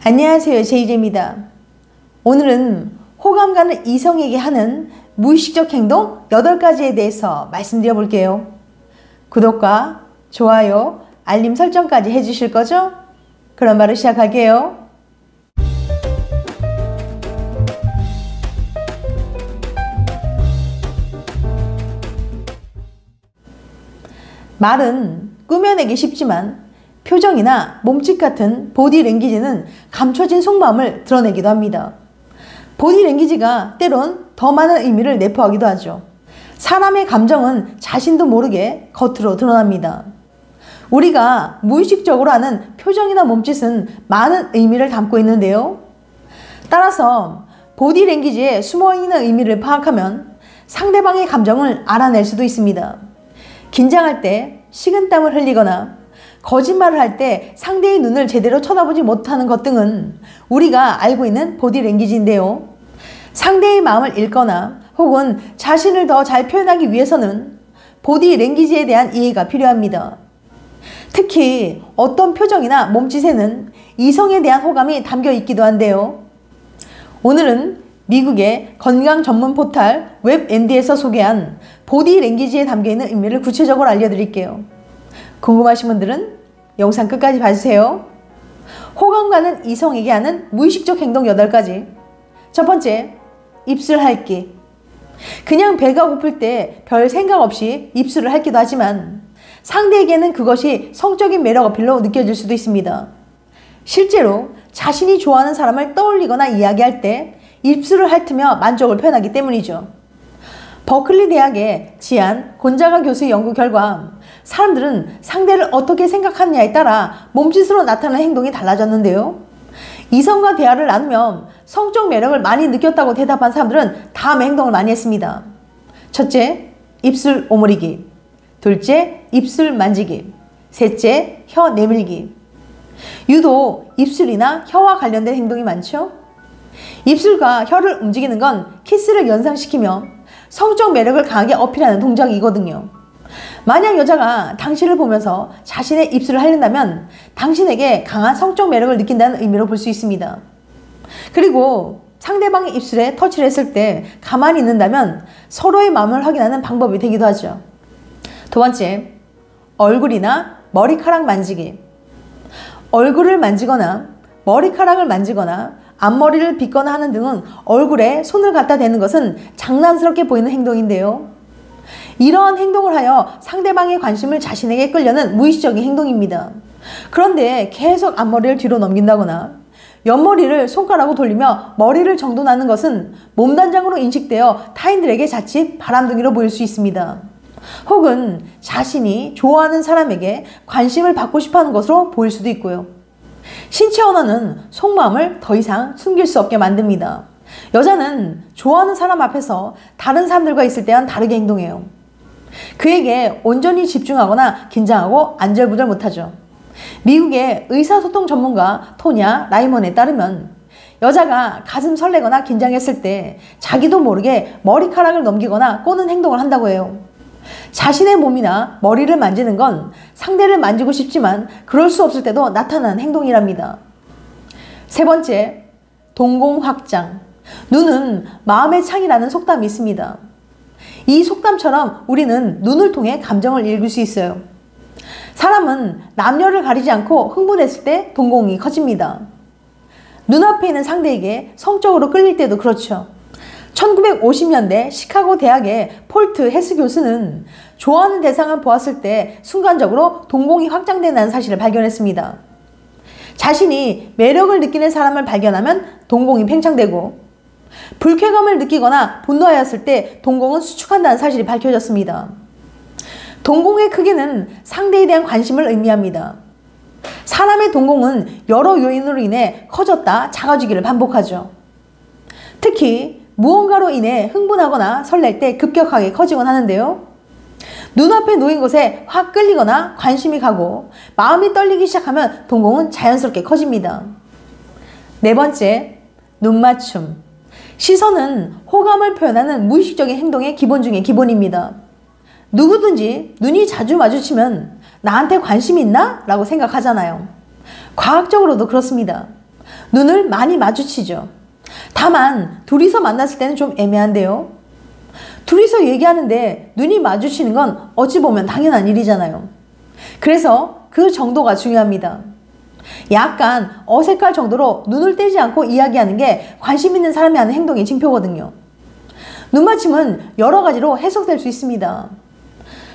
안녕하세요, 제이제입니다. 오늘은 호감 가는 이성에게 하는 무의식적 행동 8가지에 대해서 말씀드려 볼게요. 구독과 좋아요, 알림 설정까지 해주실 거죠? 그럼 바로 시작할게요. 말은 꾸며내기 쉽지만 표정이나 몸짓 같은 보디랭귀지는 감춰진 속마음을 드러내기도 합니다. 보디랭귀지가 때론 더 많은 의미를 내포하기도 하죠. 사람의 감정은 자신도 모르게 겉으로 드러납니다. 우리가 무의식적으로 하는 표정이나 몸짓은 많은 의미를 담고 있는데요. 따라서 보디랭귀지에 숨어있는 의미를 파악하면 상대방의 감정을 알아낼 수도 있습니다. 긴장할 때 식은땀을 흘리거나 거짓말을 할 때 상대의 눈을 제대로 쳐다보지 못하는 것 등은 우리가 알고 있는 보디랭귀지인데요. 상대의 마음을 읽거나 혹은 자신을 더 잘 표현하기 위해서는 보디랭귀지에 대한 이해가 필요합니다. 특히 어떤 표정이나 몸짓에는 이성에 대한 호감이 담겨 있기도 한데요. 오늘은 미국의 건강 전문 포털 웹앤디에서 소개한 보디랭귀지에 담겨있는 의미를 구체적으로 알려드릴게요. 궁금하신 분들은 영상 끝까지 봐주세요. 호감 가는 이성에게 하는 무의식적 행동 8가지. 첫 번째, 입술 핥기. 그냥 배가 고플 때 별 생각 없이 입술을 핥기도 하지만 상대에게는 그것이 성적인 매력 어필로 느껴질 수도 있습니다. 실제로 자신이 좋아하는 사람을 떠올리거나 이야기할 때 입술을 핥으며 만족을 표현하기 때문이죠. 버클리 대학의 지안 곤자가 교수의 연구 결과 사람들은 상대를 어떻게 생각하느냐에 따라 몸짓으로 나타나는 행동이 달라졌는데요. 이성과 대화를 나누며 성적 매력을 많이 느꼈다고 대답한 사람들은 다음의 행동을 많이 했습니다. 첫째, 입술 오므리기. 둘째, 입술 만지기. 셋째, 혀 내밀기. 유독 입술이나 혀와 관련된 행동이 많죠? 입술과 혀를 움직이는 건 키스를 연상시키며 성적 매력을 강하게 어필하는 동작이거든요. 만약 여자가 당신을 보면서 자신의 입술을 핥는다면 당신에게 강한 성적 매력을 느낀다는 의미로 볼 수 있습니다. 그리고 상대방의 입술에 터치를 했을 때 가만히 있는다면 서로의 마음을 확인하는 방법이 되기도 하죠. 두 번째, 얼굴이나 머리카락 만지기. 얼굴을 만지거나 머리카락을 만지거나 앞머리를 빗거나 하는 등은 얼굴에 손을 갖다 대는 것은 장난스럽게 보이는 행동인데요. 이러한 행동을 하여 상대방의 관심을 자신에게 끌려는 무의식적인 행동입니다. 그런데 계속 앞머리를 뒤로 넘긴다거나 옆머리를 손가락으로 돌리며 머리를 정돈하는 것은 몸단장으로 인식되어 타인들에게 자칫 바람둥이로 보일 수 있습니다. 혹은 자신이 좋아하는 사람에게 관심을 받고 싶어하는 것으로 보일 수도 있고요. 신체 언어는 속마음을 더 이상 숨길 수 없게 만듭니다. 여자는 좋아하는 사람 앞에서 다른 사람들과 있을 때와는 다르게 행동해요. 그에게 온전히 집중하거나 긴장하고 안절부절 못하죠. 미국의 의사소통 전문가 토냐 라이먼에 따르면 여자가 가슴 설레거나 긴장했을 때 자기도 모르게 머리카락을 넘기거나 꼬는 행동을 한다고 해요. 자신의 몸이나 머리를 만지는 건 상대를 만지고 싶지만 그럴 수 없을 때도 나타나는 행동이랍니다. 세 번째, 동공확장. 눈은 마음의 창이라는 속담이 있습니다. 이 속담처럼 우리는 눈을 통해 감정을 읽을 수 있어요. 사람은 남녀를 가리지 않고 흥분했을 때 동공이 커집니다. 눈앞에 있는 상대에게 성적으로 끌릴 때도 그렇죠. 1950년대 시카고 대학의 폴트 헤스 교수는 좋아하는 대상을 보았을 때 순간적으로 동공이 확장된다는 사실을 발견했습니다. 자신이 매력을 느끼는 사람을 발견하면 동공이 팽창되고 불쾌감을 느끼거나 분노하였을 때 동공은 수축한다는 사실이 밝혀졌습니다. 동공의 크기는 상대에 대한 관심을 의미합니다. 사람의 동공은 여러 요인으로 인해 커졌다 작아지기를 반복하죠. 특히 무언가로 인해 흥분하거나 설렐 때 급격하게 커지곤 하는데요. 눈앞에 놓인 곳에 확 끌리거나 관심이 가고 마음이 떨리기 시작하면 동공은 자연스럽게 커집니다. 네 번째, 눈맞춤. 시선은 호감을 표현하는 무의식적인 행동의 기본 중에 기본입니다. 누구든지 눈이 자주 마주치면 나한테 관심이 있나? 라고 생각하잖아요. 과학적으로도 그렇습니다. 눈을 많이 마주치죠. 다만 둘이서 만났을 때는 좀 애매한데요. 둘이서 얘기하는데 눈이 마주치는 건 어찌 보면 당연한 일이잖아요. 그래서 그 정도가 중요합니다. 약간 어색할 정도로 눈을 떼지 않고 이야기하는 게 관심 있는 사람이 하는 행동의 징표거든요. 눈맞춤은 여러 가지로 해석될 수 있습니다.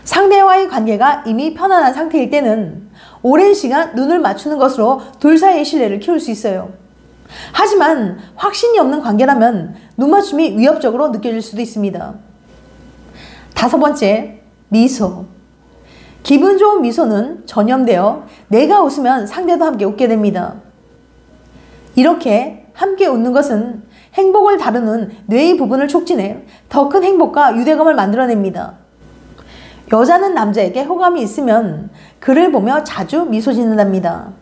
상대와의 관계가 이미 편안한 상태일 때는 오랜 시간 눈을 맞추는 것으로 둘 사이의 신뢰를 키울 수 있어요. 하지만 확신이 없는 관계라면 눈맞춤이 위협적으로 느껴질 수도 있습니다. 5번째, 미소. 기분 좋은 미소는 전염되어 내가 웃으면 상대도 함께 웃게 됩니다. 이렇게 함께 웃는 것은 행복을 다루는 뇌의 부분을 촉진해 더 큰 행복과 유대감을 만들어냅니다. 여자는 남자에게 호감이 있으면 그를 보며 자주 미소 짓는답니다.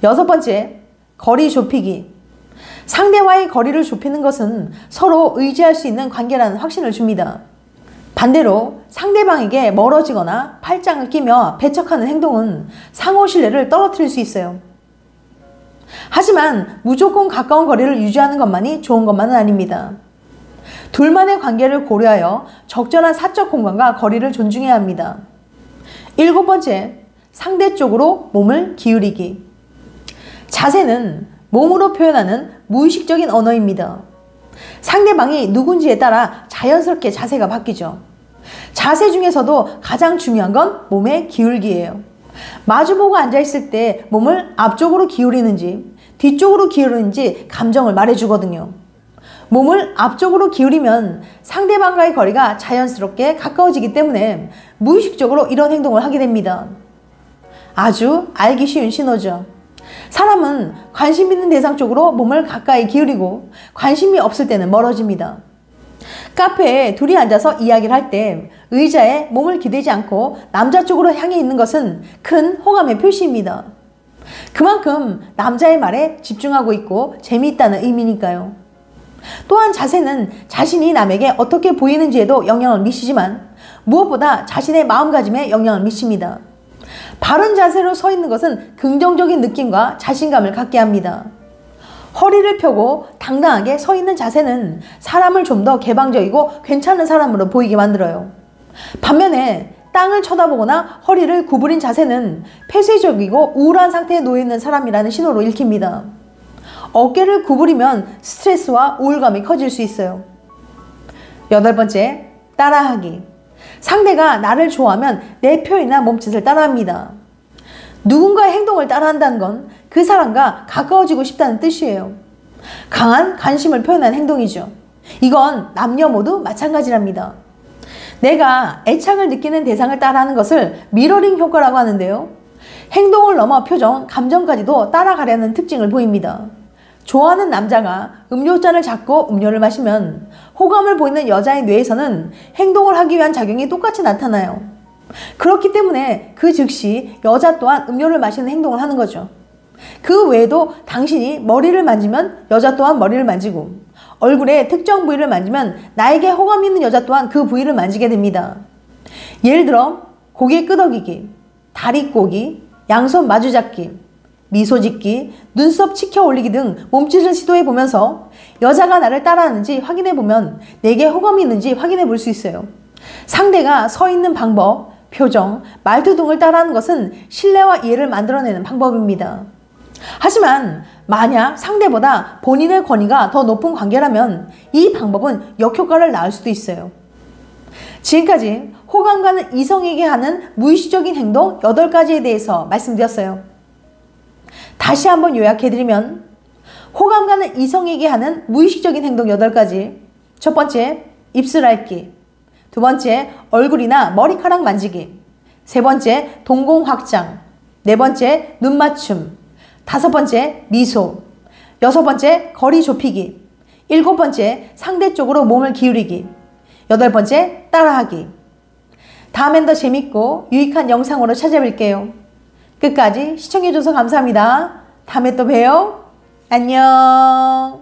6번째, 거리 좁히기. 상대와의 거리를 좁히는 것은 서로 의지할 수 있는 관계라는 확신을 줍니다. 반대로 상대방에게 멀어지거나 팔짱을 끼며 배척하는 행동은 상호 신뢰를 떨어뜨릴 수 있어요. 하지만 무조건 가까운 거리를 유지하는 것만이 좋은 것만은 아닙니다. 둘만의 관계를 고려하여 적절한 사적 공간과 거리를 존중해야 합니다. 7번째, 상대 쪽으로 몸을 기울이기. 자세는 몸으로 표현하는 무의식적인 언어입니다. 상대방이 누군지에 따라 자연스럽게 자세가 바뀌죠. 자세 중에서도 가장 중요한 건 몸의 기울기예요. 마주보고 앉아있을 때 몸을 앞쪽으로 기울이는지 뒤쪽으로 기울이는지 감정을 말해주거든요. 몸을 앞쪽으로 기울이면 상대방과의 거리가 자연스럽게 가까워지기 때문에 무의식적으로 이런 행동을 하게 됩니다. 아주 알기 쉬운 신호죠. 사람은 관심 있는 대상 쪽으로 몸을 가까이 기울이고 관심이 없을 때는 멀어집니다. 카페에 둘이 앉아서 이야기를 할 때 의자에 몸을 기대지 않고 남자 쪽으로 향해 있는 것은 큰 호감의 표시입니다. 그만큼 남자의 말에 집중하고 있고 재미있다는 의미니까요. 또한 자세는 자신이 남에게 어떻게 보이는지에도 영향을 미치지만 무엇보다 자신의 마음가짐에 영향을 미칩니다. 바른 자세로 서 있는 것은 긍정적인 느낌과 자신감을 갖게 합니다. 허리를 펴고 당당하게 서 있는 자세는 사람을 좀 더 개방적이고 괜찮은 사람으로 보이게 만들어요. 반면에 땅을 쳐다보거나 허리를 구부린 자세는 폐쇄적이고 우울한 상태에 놓여있는 사람이라는 신호로 읽힙니다. 어깨를 구부리면 스트레스와 우울감이 커질 수 있어요. 8번째, 따라하기. 상대가 나를 좋아하면 내 표현이나 몸짓을 따라합니다. 누군가의 행동을 따라한다는 건 그 사람과 가까워지고 싶다는 뜻이에요. 강한 관심을 표현한 행동이죠. 이건 남녀 모두 마찬가지랍니다. 내가 애착을 느끼는 대상을 따라하는 것을 미러링 효과라고 하는데요. 행동을 넘어 표정, 감정까지도 따라가려는 특징을 보입니다. 좋아하는 남자가 음료잔을 잡고 음료를 마시면 호감을 보이는 여자의 뇌에서는 행동을 하기 위한 작용이 똑같이 나타나요. 그렇기 때문에 그 즉시 여자 또한 음료를 마시는 행동을 하는 거죠. 그 외에도 당신이 머리를 만지면 여자 또한 머리를 만지고 얼굴의 특정 부위를 만지면 나에게 호감 있는 여자 또한 그 부위를 만지게 됩니다. 예를 들어 고개 끄덕이기, 다리 꼬기, 양손 마주잡기, 미소 짓기, 눈썹 치켜 올리기 등 몸짓을 시도해 보면서 여자가 나를 따라하는지 확인해 보면 내게 호감이 있는지 확인해 볼 수 있어요. 상대가 서 있는 방법, 표정, 말투 등을 따라하는 것은 신뢰와 이해를 만들어내는 방법입니다. 하지만 만약 상대보다 본인의 권위가 더 높은 관계라면 이 방법은 역효과를 낳을 수도 있어요. 지금까지 호감 가는 이성에게 하는 무의식적인 행동 8가지에 대해서 말씀드렸어요. 다시 한번 요약해드리면 호감 가는 이성에게 하는 무의식적인 행동 8가지. 첫 번째, 입술 핥기. 두 번째, 얼굴이나 머리카락 만지기. 세 번째, 동공 확장. 네 번째, 눈 맞춤. 5번째, 미소. 6번째, 거리 좁히기. 7번째, 상대 쪽으로 몸을 기울이기. 8번째, 따라하기. 다음엔 더 재밌고 유익한 영상으로 찾아뵐게요. 끝까지 시청해줘서 감사합니다. 다음에 또 봬요. 안녕.